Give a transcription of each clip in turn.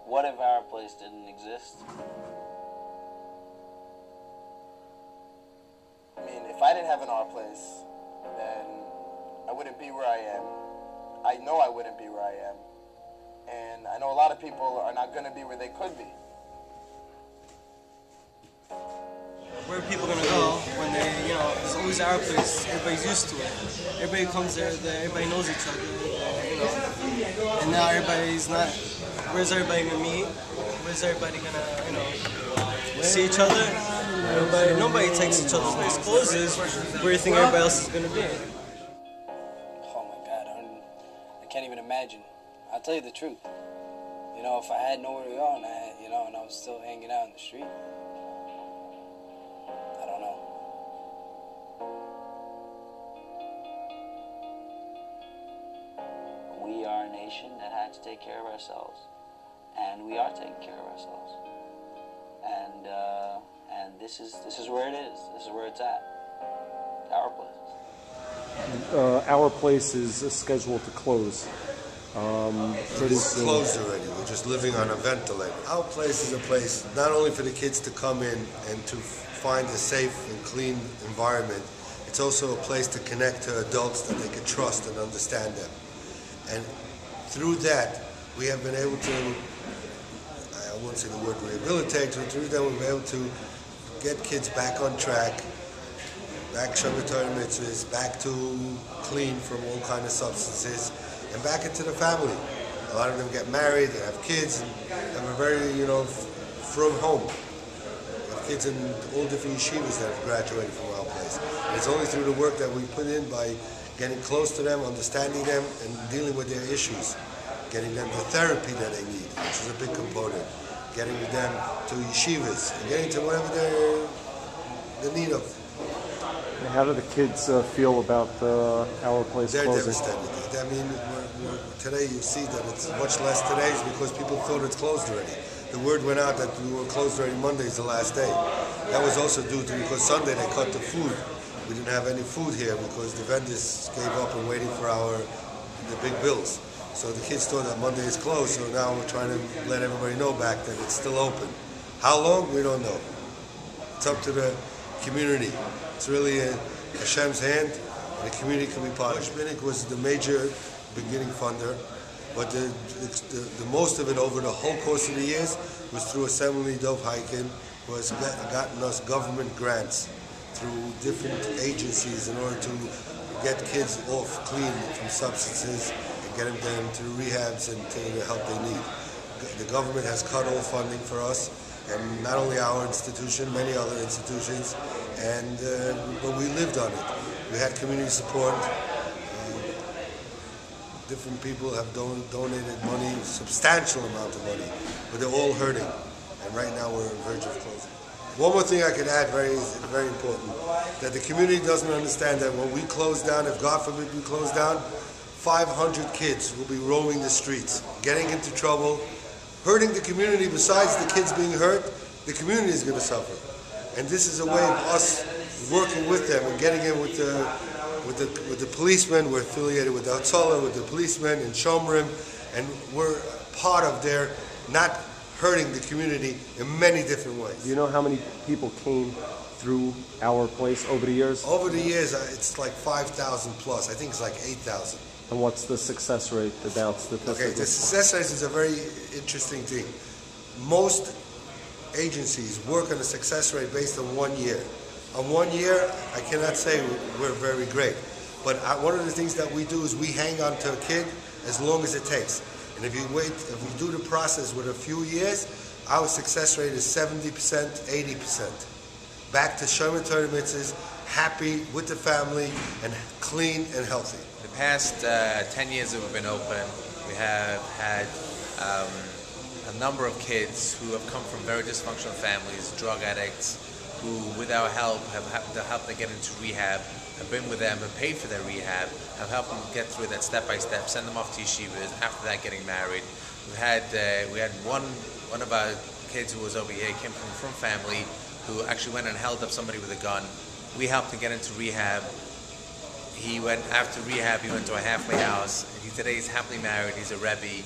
What if our place didn't exist? I mean, if I didn't have an art place, then I wouldn't be where I am. I know I wouldn't be where I am. And I know a lot of people are not going to be where they could be. Where are people gonna go when they, there's always our place, everybody's used to it. Everybody comes there, everybody knows each other, and now everybody's not, where's everybody gonna meet? Where's everybody gonna, see each other? Nobody takes each other's place. Closes, where do you think everybody else is gonna be? Oh my God, I can't even imagine. I'll tell you the truth. If I had nowhere to go and and I was still hanging out in the street, I don't know. We are a nation that had to take care of ourselves, and we are taking care of ourselves. And this is where it is. This is where it's at. Our place. Our place is scheduled to close. It's closed already. We're just living on a ventilator. Our place is a place not only for the kids to come in and to find a safe and clean environment, it's also a place to connect to adults that they can trust and understand them. And through that, we have been able to, I won't say the word rehabilitate, but through that we've been able to get kids back on track, back Shomer Torah mitzvahs, back to clean from all kinds of substances, and back into the family. A lot of them get married, they have kids, and have a very, from home. We have kids in all different yeshivas that have graduated from our place. And it's only through the work that we put in by getting close to them, understanding them, and dealing with their issues. Getting them the therapy that they need, which is a big component. Getting them to yeshivas, and getting to whatever they're the need of. And how do the kids feel about our place They're closing? devastated. I mean, today you see that it's much less today is because people thought it's closed already. The word went out that we were closed already. Monday is the last day. That was also due to because Sunday they cut the food. We didn't have any food here because the vendors gave up and waiting for the big bills. So the kids thought that Monday is closed. So now we're trying to let everybody know back that it's still open. How long? We don't know. It's up to the community. It's really Hashem's hand. The community can be part of it. Shminik was the major beginning funder, but the most of it over the whole course of the years was through Assembly Dov Heiken, who has gotten us government grants through different agencies in order to get kids off clean from substances and get them to rehabs and to the help they need. The government has cut all funding for us, and not only our institution, many other institutions, and but we lived on it. We had community support. Different people have donated money, substantial amount of money, but they're all hurting. And right now we're on the verge of closing. One more thing I could add, very, very important, that the community doesn't understand that when we close down, if God forbid we close down, 500 kids will be roaming the streets, getting into trouble, hurting the community. Besides the kids being hurt, the community is going to suffer. And this is a way of us working with them and getting in with the policemen. We're affiliated with Hatzalah, with the policemen and Shomrim, and we're part of their not hurting the community in many different ways. Do you know how many people came through our place over the years? Over the years, it's like 5,000 plus. I think it's like 8,000. And what's the success rate about statistically? Okay, the success rate is a very interesting thing. Most agencies work on a success rate based on 1 year. On 1 year, I cannot say we're very great. But one of the things that we do is we hang on to a kid as long as it takes. And if we do the process with a few years, our success rate is 70%, 80%. Back to Shomer Torah mitzvahs, happy with the family, and clean and healthy. The past 10 years that we've been open, we have had a number of kids who have come from very dysfunctional families, drug addicts, who with our help have helped them get into rehab, have been with them, have paid for their rehab, have helped them get through that step by step, send them off to yeshivas, after that getting married. We had one of our kids who was over here, came from family who actually went and held up somebody with a gun. We helped him get into rehab. He went after rehab. He went to a halfway house. Today he's happily married. He's a Rebbe.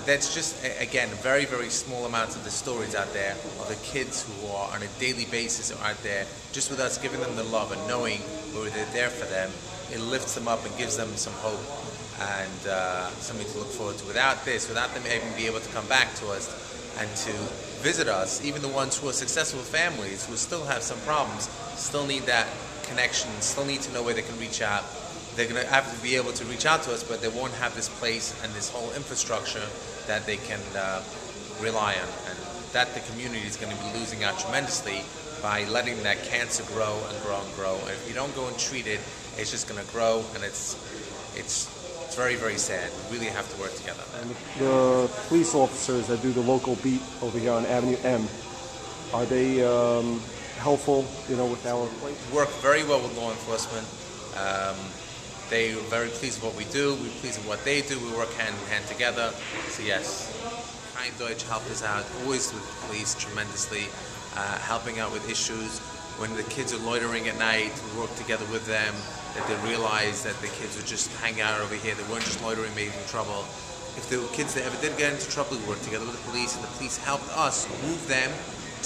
That's just, again, very, very small amounts of the stories out there of the kids who are on a daily basis out there, just with us giving them the love and knowing we're there for them. It lifts them up and gives them some hope and something to look forward to. Without this, without them even be able to come back to us and to visit us, even the ones who are successful families who still have some problems, still need that connection, still need to know where they can reach out. They're going to have to be able to reach out to us, but they won't have this place and this whole infrastructure that they can rely on. And that the community is going to be losing out tremendously by letting that cancer grow and grow and grow. And if you don't go and treat it, it's just going to grow, and it's very, very sad. We really have to work together on that. And the police officers that do the local beat over here on Avenue M, are they helpful, with our place? We work very well with law enforcement. They are very pleased with what we do. We're pleased with what they do. We work hand in hand together. So yes, Kind Deutsch helped us out, always with the police tremendously, helping out with issues. When the kids are loitering at night, we work together with them, that they realize that the kids would just hang out over here. They weren't just loitering, making trouble. If the kids that ever did get into trouble, we worked together with the police, and the police helped us move them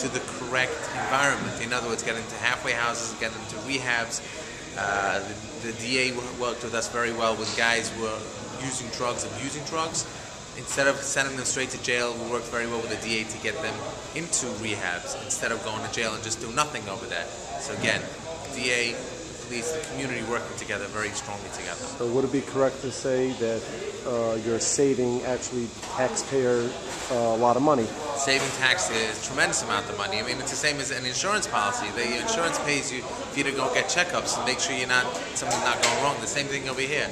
to the correct environment. In other words, get them to halfway houses, get them to rehabs. The DA worked with us very well with guys who were using drugs, abusing drugs. Instead of sending them straight to jail, we worked very well with the DA to get them into rehabs instead of going to jail and just do nothing over there. So again, DA, the police, the community working together very strongly together. So would it be correct to say that you're saving actually taxpayer a lot of money? Saving tax is a tremendous amount of money. I mean, it's the same as an insurance policy. The insurance pays you for you to go get checkups and make sure something's not going wrong. The same thing over here.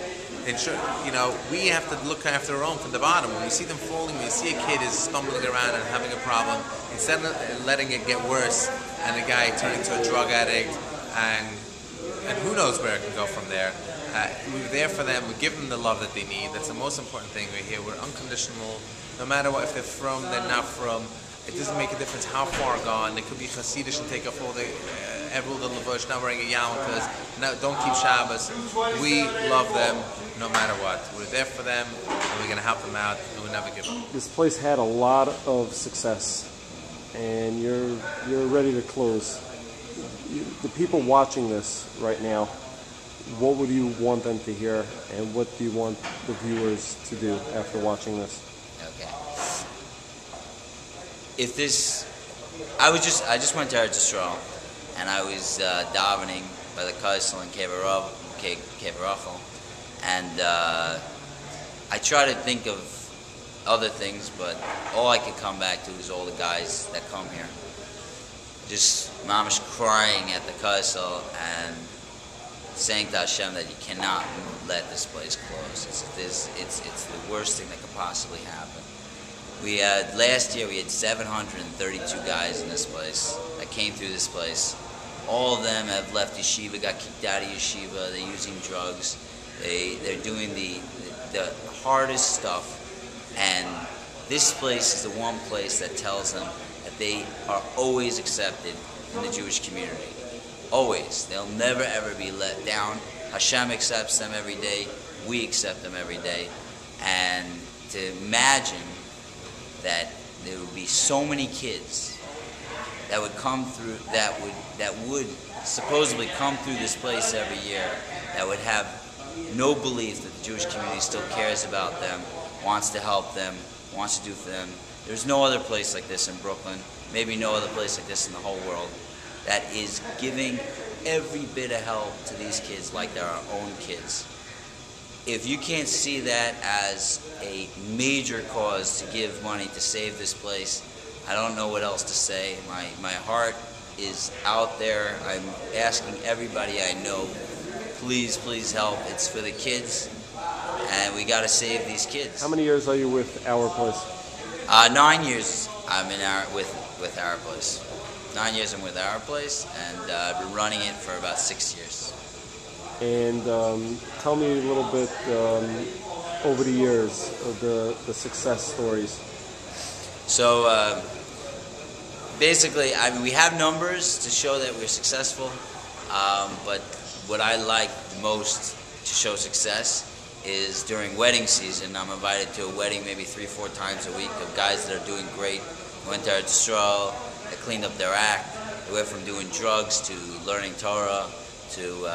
We have to look after our own from the bottom. When we see them falling, when we see a kid is stumbling around and having a problem, instead of letting it get worse and the guy turn into a drug addict and who knows where it can go from there. We're there for them. We give them the love that they need. That's the most important thing right here. We're unconditional. No matter what, if they're from, they're not from. It doesn't make a difference how far gone. They could be Hasidish and take off all the Everul the Lavush, not wearing a yarmulkes, don't keep Shabbos. We love them no matter what. We're there for them, and we're going to help them out, and we'll never give up. This place had a lot of success, and you're ready to close. The people watching this right now, what would you want them to hear, and what do you want the viewers to do after watching this? Okay. I just went to Eretz Yisrael, and I was davening by the Kaisel in Kever Rachel, and I try to think of other things, but all I could come back to is all the guys that come here. Just mamish crying at the Kaisel and saying to Hashem that you cannot let this place close. It's the worst thing that could possibly happen. Last year we had 732 guys in this place that came through this place. All of them have left yeshiva, got kicked out of yeshiva, they're using drugs, they're doing the hardest stuff, and this place is the one place that tells them that they are always accepted in the Jewish community. Always. They'll never ever be let down. Hashem accepts them every day, we accept them every day, and to imagine that there would be so many kids that would come through, that would supposedly come through this place every year, that would have no belief that the Jewish community still cares about them, wants to help them, wants to do for them. There's no other place like this in Brooklyn, maybe no other place like this in the whole world, that is giving every bit of help to these kids like they're our own kids. If you can't see that as a major cause to give money to save this place, I don't know what else to say. My heart is out there. I'm asking everybody I know, please, please help. It's for the kids, and we got to save these kids. How many years are you with Our Place? 9 years I'm with Our Place. 9 years I'm with Our Place, and I've been running it for about 6 years. And tell me a little bit over the years of the success stories. So basically, I mean, we have numbers to show that we're successful, but what I like most to show success is during wedding season. I'm invited to a wedding maybe 3-4 times a week of guys that are doing great. Went to Eretz Yisrael, they cleaned up their act. They went from doing drugs to learning Torah to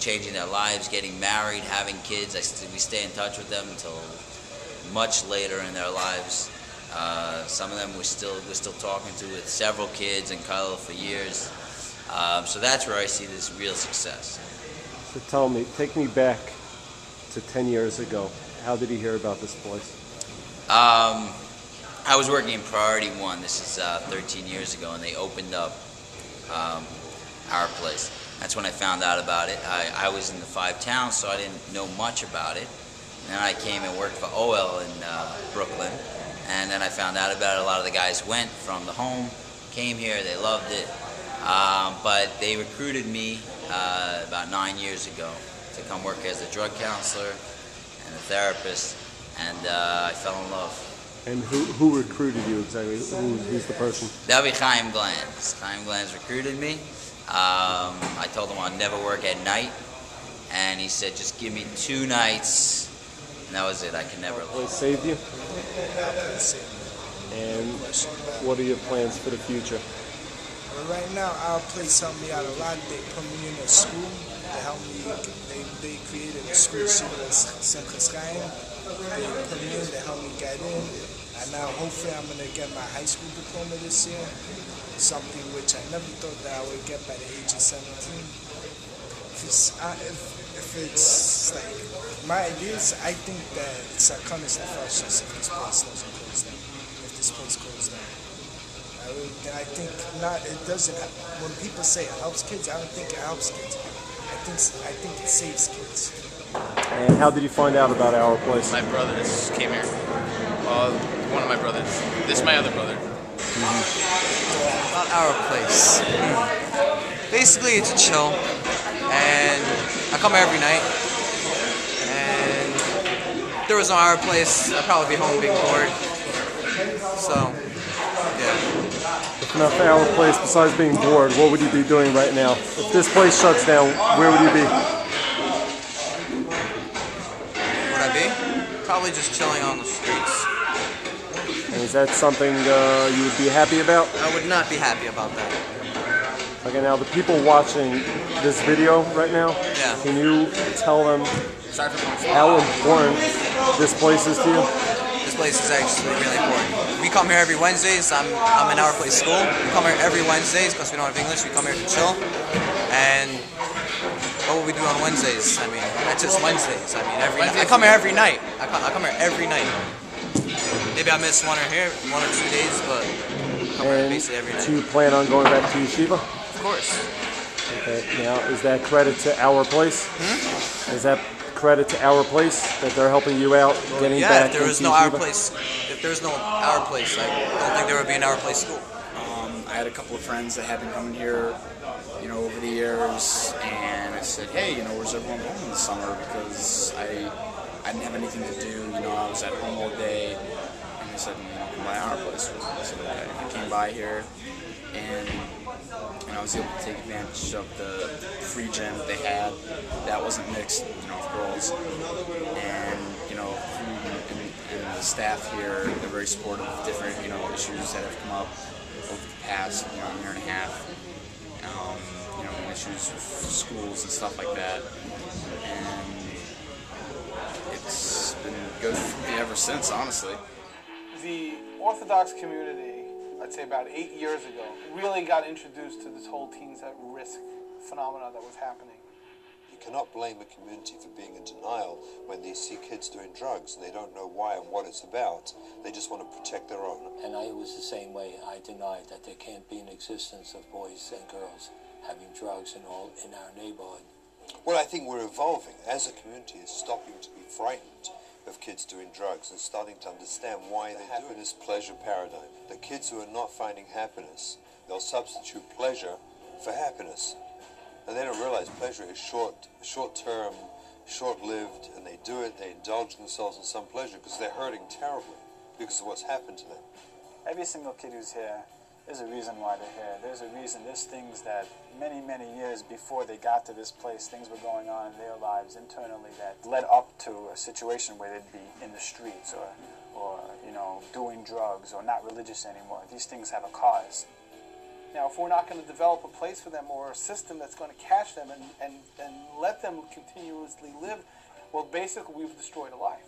changing their lives, getting married, having kids. We stay in touch with them until much later in their lives. Some of them we're still talking to with several kids and Kyle for years. So that's where I see this real success. So tell me, take me back to 10 years ago. How did you hear about this place? I was working in Priority One. This is 13 years ago, and they opened up our place. That's when I found out about it. I was in the 5 towns, so I didn't know much about it. And then I came and worked for OL in Brooklyn, and then I found out about it. A lot of the guys went from the home, came here, they loved it. But they recruited me about 9 years ago to come work as a drug counselor and a therapist, and I fell in love. And who recruited you exactly? Who's the person? That would be Chaim Glanz. Chaim Glanz recruited me. I told him I'd never work at night, and he said, just give me 2 nights, and that was it. I could never leave. It saved you? And what are your plans for the future? Well, right now, our place helped me out a lot. They put me in a school. They helped me. They created a school, Simchas Chaim. They put me in. They helped me get in. And now, hopefully, I'm going to get my high school diploma this year. Something which I never thought that I would get by the age of 17. If it's like my ideas, I think that it's a constant freshness if this place doesn't close down. If this place closes down. I think not. It doesn't. When people say it helps kids, I don't think it helps kids. I think it saves kids. And how did you find out about our place? My brothers came here. One of my brothers. This is my other brother. About our place. Basically, it's a chill, and I come here every night. And if there was no our place, I'd probably be home being bored. So, yeah. If not for our place, besides being bored, what would you be doing right now? If this place shuts down, where would you be? Would I be? Probably just chilling on the streets. And is that something you would be happy about? I would not be happy about that. Okay, now the people watching this video right now, can you tell them how important this place is to you? This place is actually really important. We come here every Wednesdays. I'm in our place school. We come here every Wednesdays because we don't have English. We come here to chill. And what will we do on Wednesdays? I mean, that's just Wednesdays. I mean, I come here every night. I come here every night. Maybe I miss 1 or 2 days, but I come here basically every night. Do you plan on going back to yeshiva? Of course. Okay. Now, is that credit to our place? Is that credit to our place that they're helping you out getting back? Yeah, if there was no our place, I don't think there would be an our place school. I had a couple of friends that had been coming here, over the years, and I said, hey, where's everyone going in the summer? Because I didn't have anything to do. I was at home all day, and they said, come by our place. I said, okay. I came by here, and I was able to take advantage of the free gym that they had. That wasn't mixed, with girls, and and the staff here, they're very supportive of different, issues that have come up over the past, year and a half. Issues with schools and stuff like that, and it's been good for me ever since, honestly. The Orthodox community, I'd say about 8 years ago, really got introduced to this whole teens at risk phenomena that was happening. You cannot blame a community for being in denial when they see kids doing drugs and they don't know why and what it's about. They just want to protect their own. And I was the same way. I denied that there can't be an existence of boys and girls having drugs and all in our neighborhood. Well, I think we're evolving as a community, is stopping to be frightened of kids doing drugs and starting to understand why they do it. This pleasure paradigm. The kids who are not finding happiness, they'll substitute pleasure for happiness. And they don't realize pleasure is short-term, short-lived, and they do it, they indulge themselves in some pleasure because they're hurting terribly because of what's happened to them. Every single kid who's here There's a reason why they're here. There's a reason. There's things that many, many years before they got to this place, things were going on in their lives internally that led up to a situation where they'd be in the streets or you know, doing drugs or not religious anymore. These things have a cause. Now, if we're not going to develop a place for them or a system that's going to catch them and let them continuously live, well, basically we've destroyed a life.